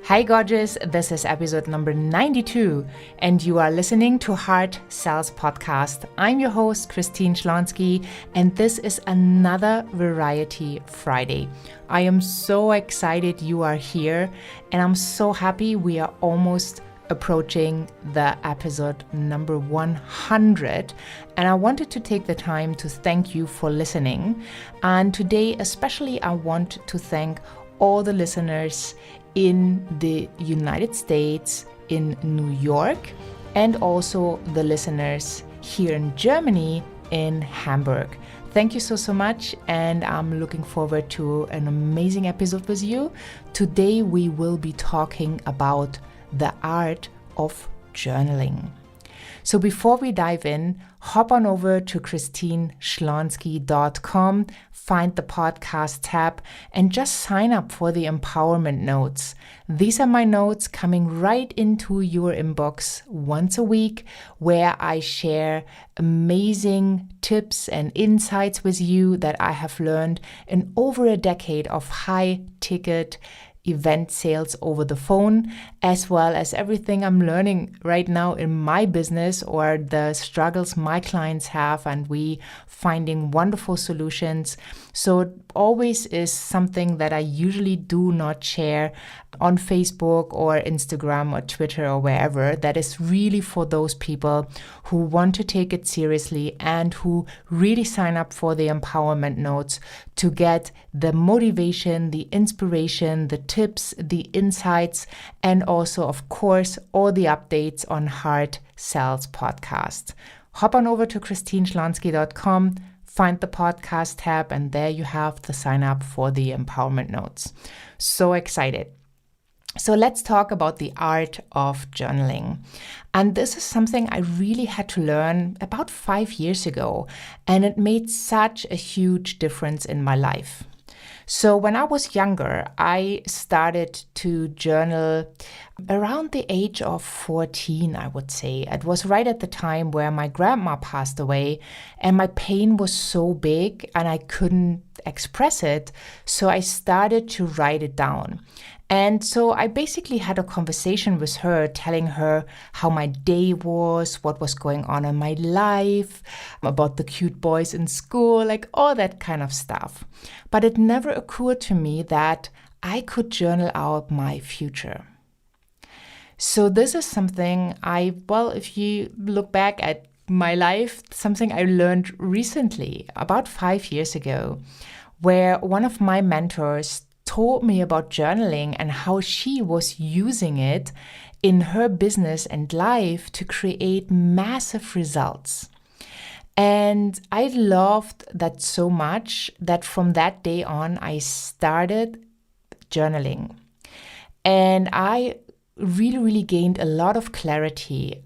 Hi gorgeous, this is episode number 92 and you are listening to Heart Sells Podcast. I'm your host Christine Schlonski and this is another Variety Friday. I am so excited you are here and I'm so happy we are almost approaching the episode number 100 and I wanted to take the time to thank you for listening. And today especially I want to thank all the listeners in the United States, in New York, and also the listeners here in Germany, in Hamburg. Thank you so much, and I'm looking forward to an amazing episode with you. Today we will be talking about the art of journaling. So before we dive in, hop on over to christineschlonski.com, find the podcast tab, and just sign up for the empowerment notes. These are my notes coming right into your inbox once a week, where I share amazing tips and insights with you that I have learned in over a decade of high-ticket event sales over the phone, as well as everything I'm learning right now in my business or the struggles my clients have, and we finding wonderful solutions. So it always is something that I usually do not share on Facebook or Instagram or Twitter or wherever. That is really for those people who want to take it seriously and who really sign up for the empowerment notes to get the motivation, the inspiration, the tips, the insights, and also, of course, all the updates on Heart Sells Podcast. Hop on over to christineschlonski.com, find the podcast tab, and there you have the sign up for the empowerment notes. So excited. So let's talk about the art of journaling. And this is something I really had to learn about 5 years ago, and it made such a huge difference in my life. So when I was younger, I started to journal around the age of 14, I would say. It was right at the time where my grandma passed away and my pain was so big and I couldn't express it. So I started to write it down. And so I basically had a conversation with her, telling her how my day was, what was going on in my life, about the cute boys in school, like all that kind of stuff. But it never occurred to me that I could journal out my future. So this is something if you look back at my life, something I learned recently, about 5 years ago, where one of my mentors told me about journaling and how she was using it in her business and life to create massive results. And I loved that so much that from that day on, I started journaling. And I really gained a lot of clarity.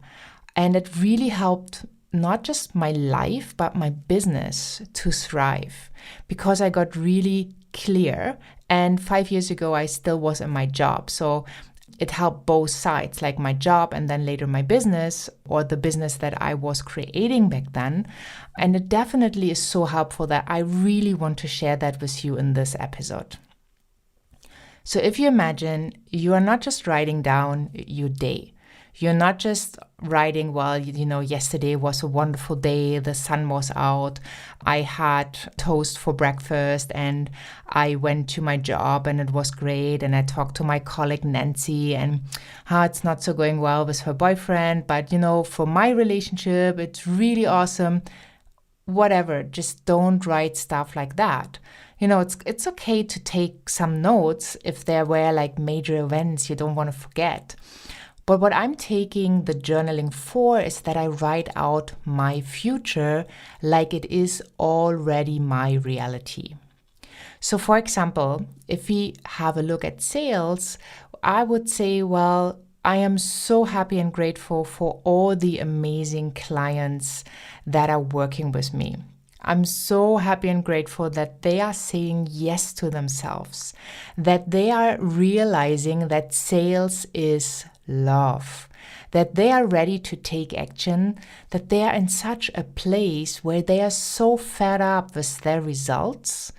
And it really helped not just my life, but my business to thrive, because I got really clear. And 5 years ago, I still was in my job. So it helped both sides, like my job and then later my business, or the business that I was creating back then. And it definitely is so helpful that I really want to share that with you in this episode. So if you imagine, you are not just writing down your day. You're not just writing, yesterday was a wonderful day, the sun was out, I had toast for breakfast, and I went to my job and it was great, and I talked to my colleague Nancy, and it's not so going well with her boyfriend, but for my relationship, it's really awesome. Whatever, just don't write stuff like that. It's okay to take some notes if there were like major events you don't want to forget. But what I'm taking the journaling for is that I write out my future like it is already my reality. So for example, if we have a look at sales, I would say, I am so happy and grateful for all the amazing clients that are working with me. I'm so happy and grateful that they are saying yes to themselves, that they are realizing that sales is love, that they are ready to take action, that they are in such a place where they are so fed up with their results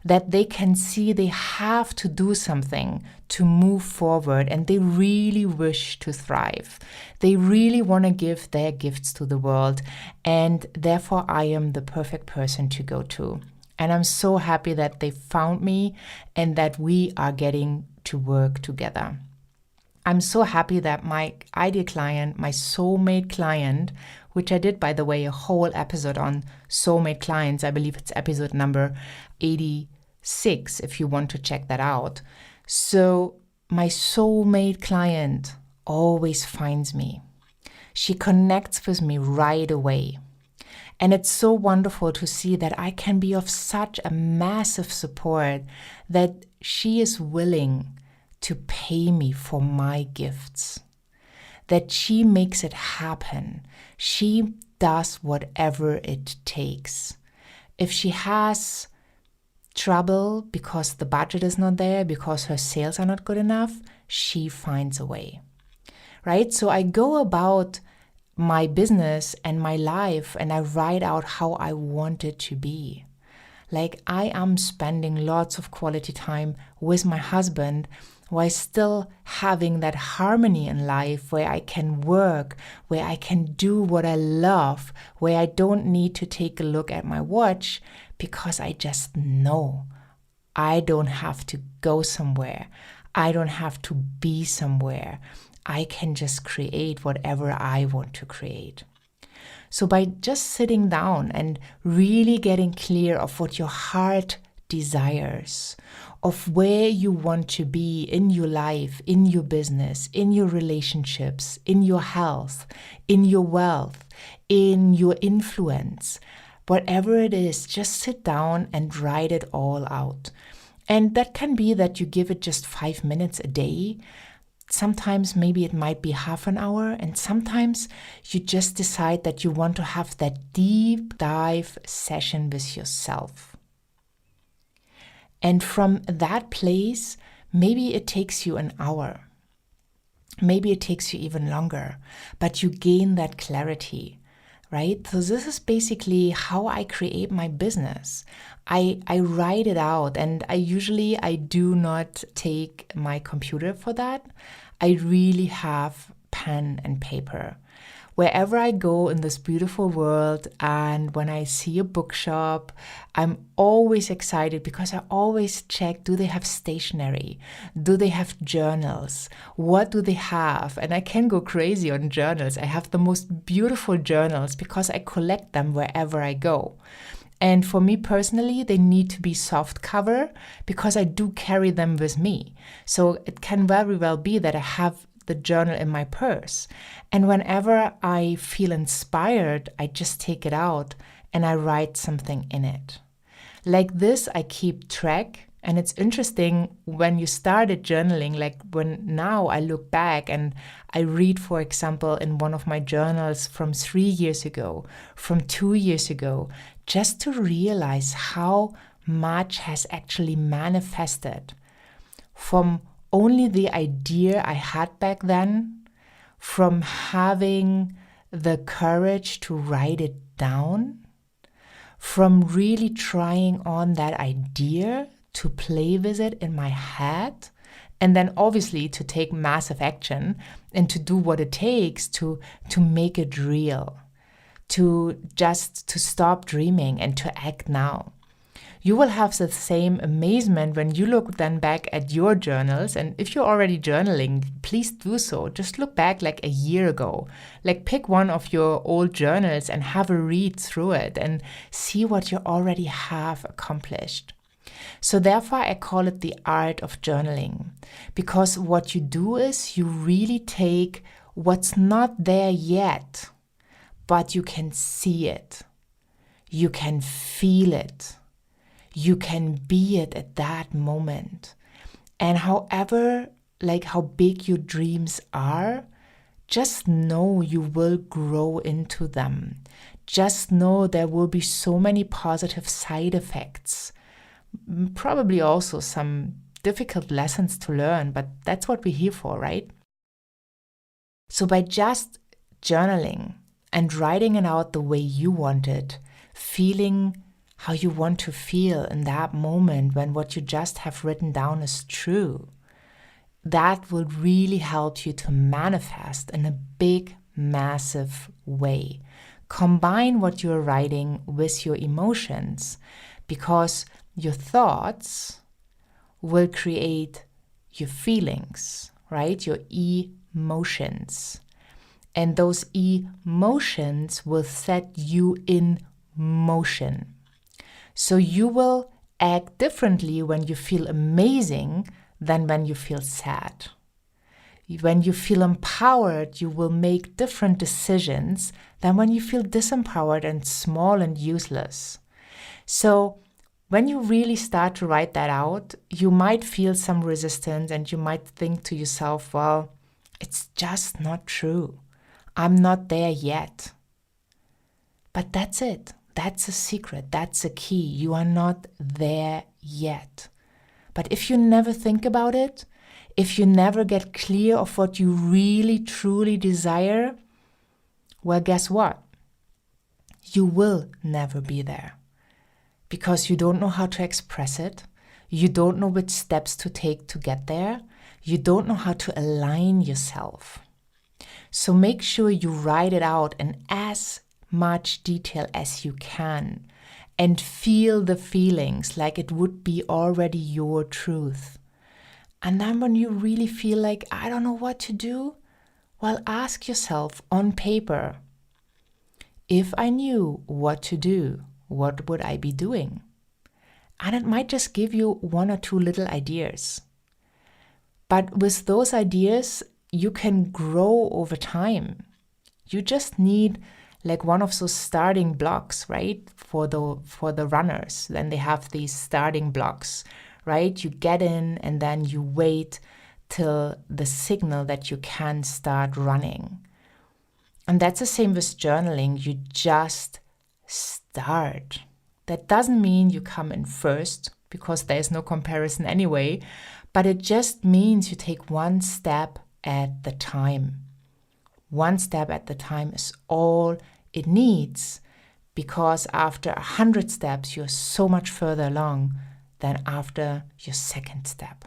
that they can see they have to do something to move forward, and they really wish to thrive. They really want to give their gifts to the world, and therefore I am the perfect person to go to. And I'm so happy that they found me and that we are getting to work together. I'm so happy that my ideal client, my soulmate client, which I did, by the way, a whole episode on soulmate clients. I believe it's episode number 86, if you want to check that out. So my soulmate client always finds me. She connects with me right away. And it's so wonderful to see that I can be of such a massive support that she is willing to pay me for my gifts, that she makes it happen. She does whatever it takes. If she has trouble because the budget is not there, because her sales are not good enough, she finds a way, right? So I go about my business and my life and I write out how I want it to be. Like, I am spending lots of quality time with my husband while still having that harmony in life where I can work, where I can do what I love, where I don't need to take a look at my watch because I just know I don't have to go somewhere. I don't have to be somewhere. I can just create whatever I want to create. So by just sitting down and really getting clear of what your heart desires, of where you want to be in your life, in your business, in your relationships, in your health, in your wealth, in your influence, whatever it is, just sit down and write it all out. And that can be that you give it just 5 minutes a day. Sometimes maybe it might be half an hour, and sometimes you just decide that you want to have that deep dive session with yourself. And from that place, maybe it takes you an hour. Maybe it takes you even longer, but you gain that clarity, right? So this is basically how I create my business. I write it out, and I do not take my computer for that. I really have pen and paper. Wherever I go in this beautiful world, and when I see a bookshop, I'm always excited because I always check, do they have stationery? Do they have journals? What do they have? And I can go crazy on journals. I have the most beautiful journals because I collect them wherever I go. And for me personally, they need to be soft cover because I do carry them with me. So it can very well be that I have the journal in my purse. And whenever I feel inspired, I just take it out and I write something in it. Like this, I keep track. And it's interesting when you started journaling, like when now I look back and I read, for example, in one of my journals from 3 years ago, from 2 years ago, just to realize how much has actually manifested from only the idea I had back then, from having the courage to write it down, from really trying on that idea to play with it in my head, and then obviously to take massive action and to do what it takes to make it real, to stop dreaming and to act now. You will have the same amazement when you look then back at your journals. And if you're already journaling, please do so. Just look back like a year ago. Like pick one of your old journals and have a read through it and see what you already have accomplished. So therefore, I call it the art of journaling, because what you do is you really take what's not there yet, but you can see it. You can feel it. You can be it at that moment. And however, like how big your dreams are, just know you will grow into them. Just know there will be so many positive side effects. Probably also some difficult lessons to learn, but that's what we're here for, right? So by just journaling and writing it out the way you want it, feeling how you want to feel in that moment when what you just have written down is true, that will really help you to manifest in a big, massive way. Combine what you're writing with your emotions, because your thoughts will create your feelings, right? Your emotions. And those emotions will set you in motion. So you will act differently when you feel amazing than when you feel sad. When you feel empowered, you will make different decisions than when you feel disempowered and small and useless. So when you really start to write that out, you might feel some resistance and you might think to yourself, well, it's just not true. I'm not there yet. But that's it. That's a secret. That's a key. You are not there yet. But if you never think about it, if you never get clear of what you really, truly desire, well, guess what? You will never be there. Because you don't know how to express it. You don't know which steps to take to get there. You don't know how to align yourself. So make sure you write it out in as much detail as you can and feel the feelings like it would be already your truth. And then when you really feel like, I don't know what to do, well, ask yourself on paper, if I knew what to do, what would I be doing? And it might just give you one or two little ideas. But with those ideas, you can grow over time. You just need like one of those starting blocks, right? For the runners. Then they have these starting blocks, right? You get in and then you wait till the signal that you can start running. And that's the same with journaling. You just start. That doesn't mean you come in first, because there's no comparison anyway, but it just means you take one step at the time. One step at the time is all it needs, because after 100 steps, you're so much further along than after your second step.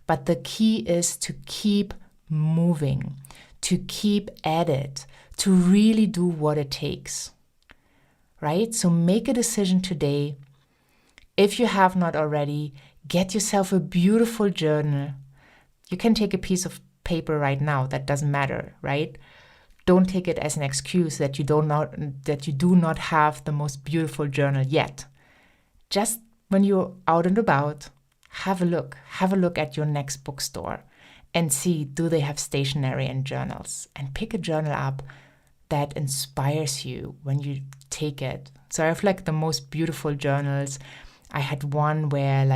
But the key is to keep moving, to keep at it, to really do what it takes, right? So make a decision today. If you have not already, get yourself a beautiful journal. You can take a piece of paper right now, that doesn't matter, right? Don't take it as an excuse that you do not have the most beautiful journal yet. Just when you're out and about, have a look at your next bookstore and see, do they have stationery and journals? And pick a journal up that inspires you when you take it. So I have like the most beautiful journals. I had one where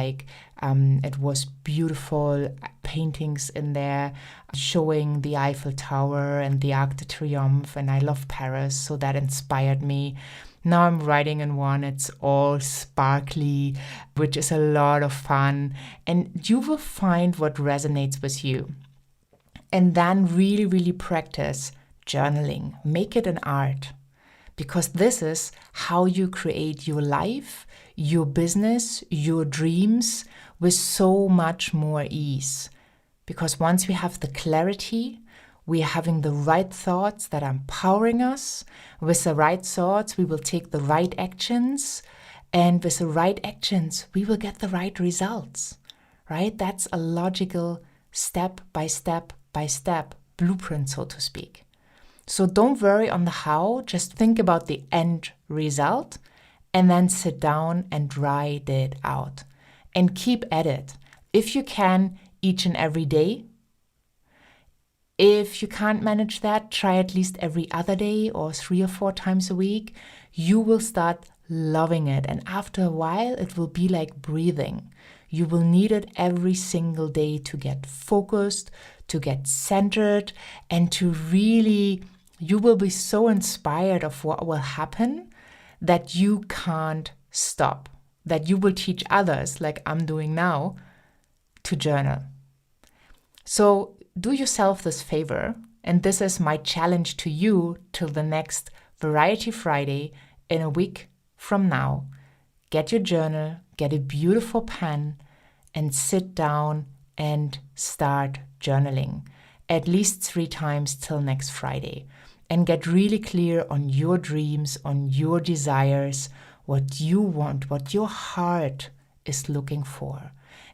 it was beautiful paintings in there showing the Eiffel Tower and the Arc de Triomphe, and I love Paris, so that inspired me. Now I'm writing in one, it's all sparkly, which is a lot of fun, and you will find what resonates with you. And then really, really practice journaling. Make it an art, because this is how you create your life, your business, your dreams with so much more ease. Because once we have the clarity, we are having the right thoughts that are empowering us. With the right thoughts, we will take the right actions. And with the right actions, we will get the right results, right? That's a logical step by step blueprint, so to speak. So don't worry on the how, just think about the end result and then sit down and write it out and keep at it. If you can, each and every day. If you can't manage that, try at least every other day or 3 or 4 times a week. You will start loving it. And after a while, it will be like breathing. You will need it every single day to get focused, to get centered, and to really, you will be so inspired of what will happen that you can't stop, that you will teach others, like I'm doing now, to journal. So do yourself this favor and this is my challenge to you till the next Variety Friday in a week from now. Get your journal, get a beautiful pen, and sit down and start journaling at least 3 times till next Friday. And get really clear on your dreams, on your desires, what you want, what your heart is looking for.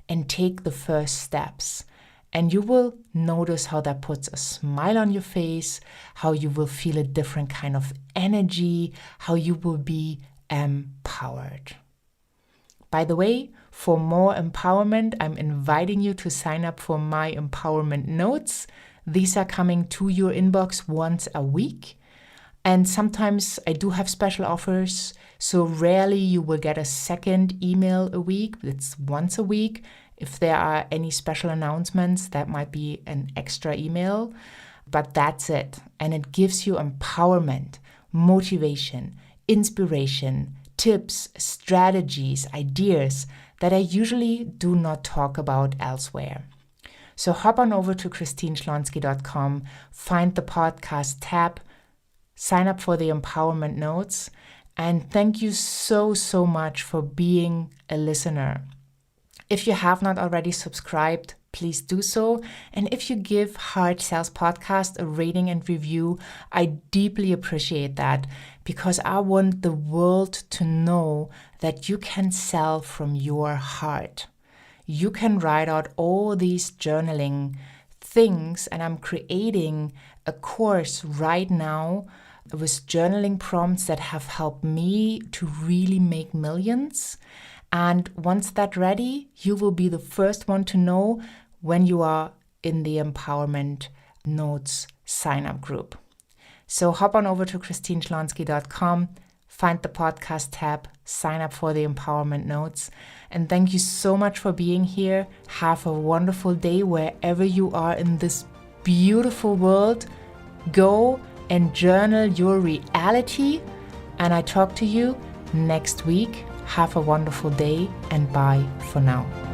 And take the first steps. And you will notice how that puts a smile on your face, how you will feel a different kind of energy, how you will be empowered. By the way, for more empowerment, I'm inviting you to sign up for my empowerment notes. These are coming to your inbox once a week. And sometimes I do have special offers, so rarely you will get a second email a week. It's once a week. If there are any special announcements, that might be an extra email, but that's it. And it gives you empowerment, motivation, inspiration, tips, strategies, ideas that I usually do not talk about elsewhere. So hop on over to ChristineSchlonski.com, find the podcast tab, sign up for the empowerment notes, and thank you so much for being a listener. If you have not already subscribed, please do so. And if you give Hard Sales Podcast a rating and review, I deeply appreciate that, because I want the world to know that you can sell from your heart. You can write out all these journaling things, and I'm creating a course right now with journaling prompts that have helped me to really make millions. And once that's ready, you will be the first one to know when you are in the Empowerment Notes sign-up group. So hop on over to ChristineSchlonski.com, find the podcast tab, sign up for the Empowerment Notes. And thank you so much for being here. Have a wonderful day wherever you are in this beautiful world. Go and journal your reality. And I talk to you next week. Have a wonderful day, and bye for now.